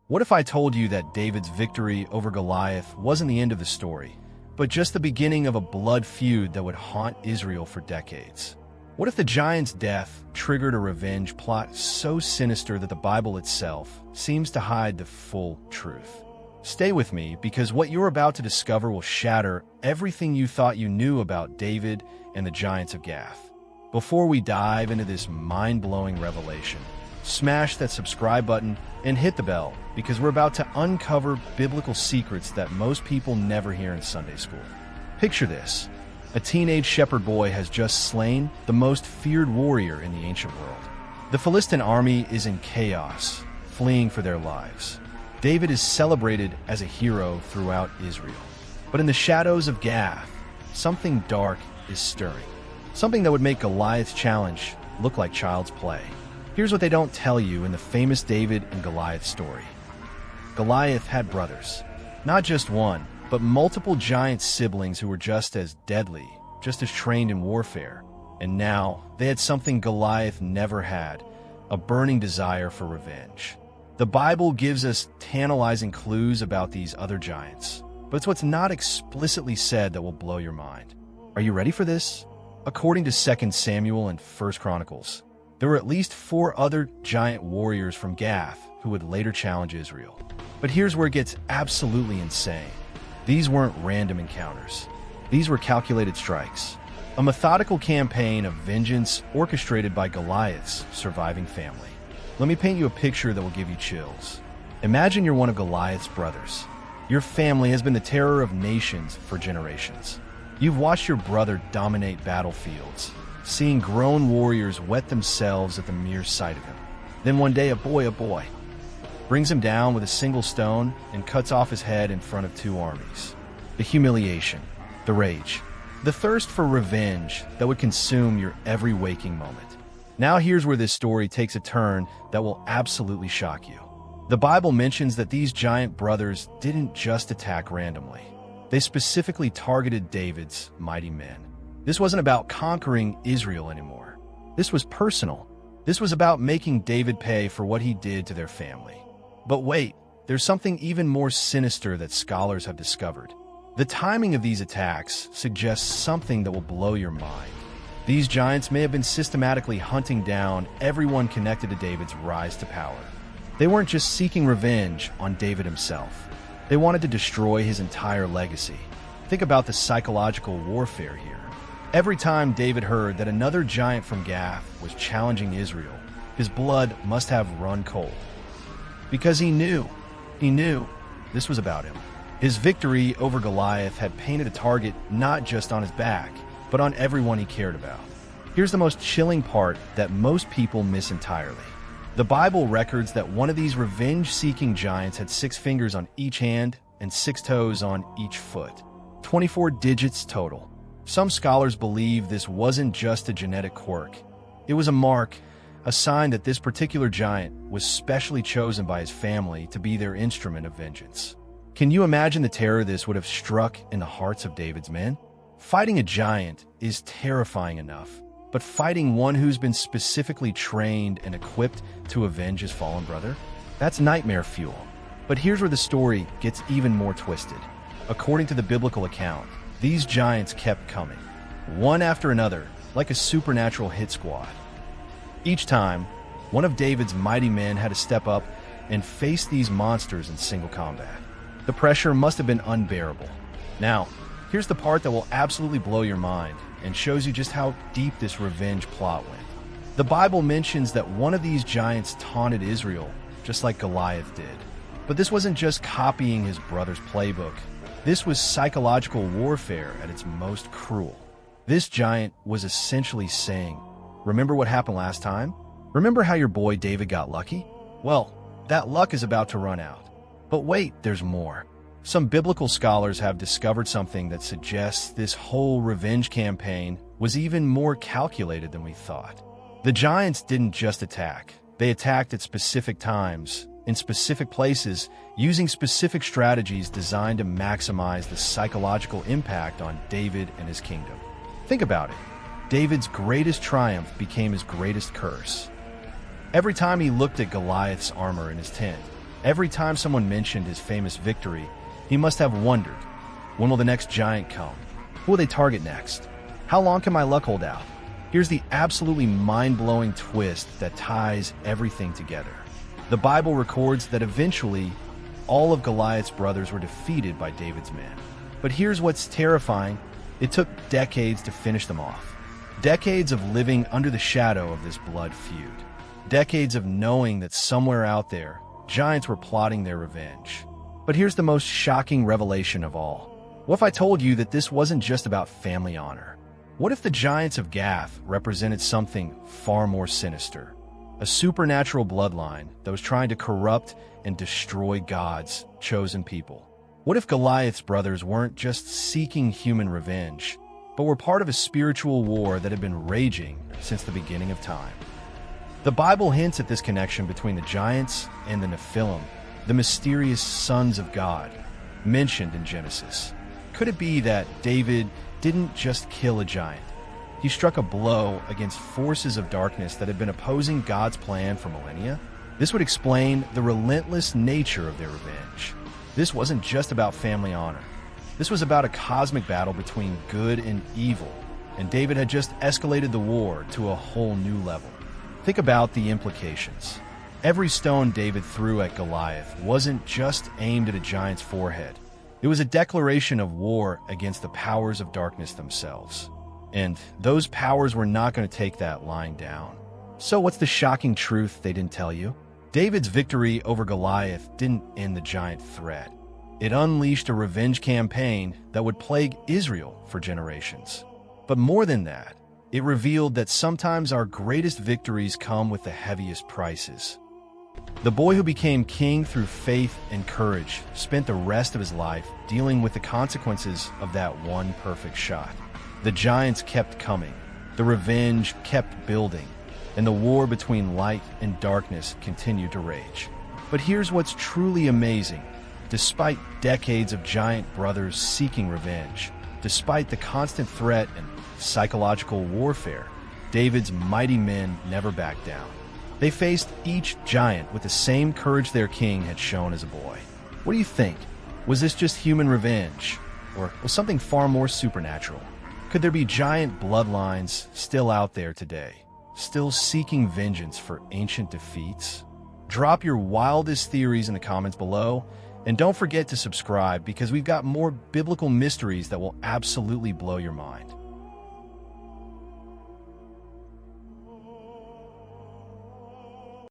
What if I told you that David's victory over Goliath wasn't the end of the story, but just the beginning of a blood feud that would haunt Israel for decades? What if the giant's death triggered a revenge plot so sinister that the Bible itself seems to hide the full truth? Stay with me, because what you're about to discover will shatter everything you thought you knew about David and the giants of Gath. Before we dive into this mind-blowing revelation, smash that subscribe button and hit the bell, because we're about to uncover biblical secrets that most people never hear in Sunday school. Picture this. A teenage shepherd boy has just slain the most feared warrior in the ancient world. The Philistine army is in chaos, fleeing for their lives. David is celebrated as a hero throughout Israel. But in the shadows of Gath, something dark is stirring. Something that would make Goliath's challenge look like child's play. Here's what they don't tell you in the famous David and Goliath story. Goliath had brothers. Not just one, but multiple giant siblings who were just as deadly, just as trained in warfare. And now, they had something Goliath never had, a burning desire for revenge. The Bible gives us tantalizing clues about these other giants, but it's what's not explicitly said that will blow your mind. Are you ready for this? According to 2 Samuel and 1 Chronicles, there were at least 4 other giant warriors from Gath who would later challenge Israel. But here's where it gets absolutely insane. These weren't random encounters. These were calculated strikes. A methodical campaign of vengeance orchestrated by Goliath's surviving family. Let me paint you a picture that will give you chills. Imagine you're one of Goliath's brothers. Your family has been the terror of nations for generations. You've watched your brother dominate battlefields, seeing grown warriors wet themselves at the mere sight of him. Then one day, a boy brings him down with a single stone and cuts off his head in front of 2 armies. The humiliation, the rage, the thirst for revenge that would consume your every waking moment. Now here's where this story takes a turn that will absolutely shock you. The Bible mentions that these giant brothers didn't just attack randomly. They specifically targeted David's mighty men. This wasn't about conquering Israel anymore. This was personal. This was about making David pay for what he did to their family. But wait, there's something even more sinister that scholars have discovered. The timing of these attacks suggests something that will blow your mind. These giants may have been systematically hunting down everyone connected to David's rise to power. They weren't just seeking revenge on David himself. They wanted to destroy his entire legacy. Think about the psychological warfare here. Every time David heard that another giant from Gath was challenging Israel, his blood must have run cold. Because he knew this was about him. His victory over Goliath had painted a target not just on his back, but on everyone he cared about. Here's the most chilling part that most people miss entirely. The Bible records that one of these revenge-seeking giants had 6 fingers on each hand and 6 toes on each foot. 24 digits total. Some scholars believe this wasn't just a genetic quirk. It was a mark, a sign that this particular giant was specially chosen by his family to be their instrument of vengeance. Can you imagine the terror this would have struck in the hearts of David's men? Fighting a giant is terrifying enough, but fighting one who's been specifically trained and equipped to avenge his fallen brother? That's nightmare fuel. But here's where the story gets even more twisted. According to the biblical account, these giants kept coming, one after another, like a supernatural hit squad. Each time, one of David's mighty men had to step up and face these monsters in single combat. The pressure must have been unbearable. Now, here's the part that will absolutely blow your mind and shows you just how deep this revenge plot went. The Bible mentions that one of these giants taunted Israel, just like Goliath did. But this wasn't just copying his brother's playbook. This was psychological warfare at its most cruel. This giant was essentially saying, "Remember what happened last time? Remember how your boy David got lucky? Well, that luck is about to run out." But wait, there's more. Some biblical scholars have discovered something that suggests this whole revenge campaign was even more calculated than we thought. The giants didn't just attack. They attacked at specific times, in specific places, using specific strategies designed to maximize the psychological impact on David and his kingdom. Think about it. David's greatest triumph became his greatest curse. Every time he looked at Goliath's armor in his tent, Every time someone mentioned his famous victory, he must have wondered, when will the next giant come? Who will they target next? How long can my luck hold out? Here's the absolutely mind-blowing twist that ties everything together. The Bible records that eventually, all of Goliath's brothers were defeated by David's men. But here's what's terrifying. It took decades to finish them off. Decades of living under the shadow of this blood feud. Decades of knowing that somewhere out there, giants were plotting their revenge. But here's the most shocking revelation of all. What if I told you that this wasn't just about family honor? What if the giants of Gath represented something far more sinister? A supernatural bloodline that was trying to corrupt and destroy God's chosen people. What if Goliath's brothers weren't just seeking human revenge, but were part of a spiritual war that had been raging since the beginning of time? The Bible hints at this connection between the giants and the Nephilim, the mysterious sons of God, mentioned in Genesis. Could it be that David didn't just kill a giant? He struck a blow against forces of darkness that had been opposing God's plan for millennia? This would explain the relentless nature of their revenge. This wasn't just about family honor. This was about a cosmic battle between good and evil, and David had just escalated the war to a whole new level. Think about the implications. Every stone David threw at Goliath wasn't just aimed at a giant's forehead. It was a declaration of war against the powers of darkness themselves. And those powers were not going to take that lying down. So what's the shocking truth they didn't tell you? David's victory over Goliath didn't end the giant threat. It unleashed a revenge campaign that would plague Israel for generations. But more than that, it revealed that sometimes our greatest victories come with the heaviest prices. The boy who became king through faith and courage spent the rest of his life dealing with the consequences of that one perfect shot. The giants kept coming, the revenge kept building, and the war between light and darkness continued to rage. But here's what's truly amazing. Despite decades of giant brothers seeking revenge, despite the constant threat and psychological warfare, David's mighty men never backed down. They faced each giant with the same courage their king had shown as a boy. What do you think? Was this just human revenge? Or was something far more supernatural? Could there be giant bloodlines still out there today, still seeking vengeance for ancient defeats? Drop your wildest theories in the comments below, and don't forget to subscribe because we've got more biblical mysteries that will absolutely blow your mind.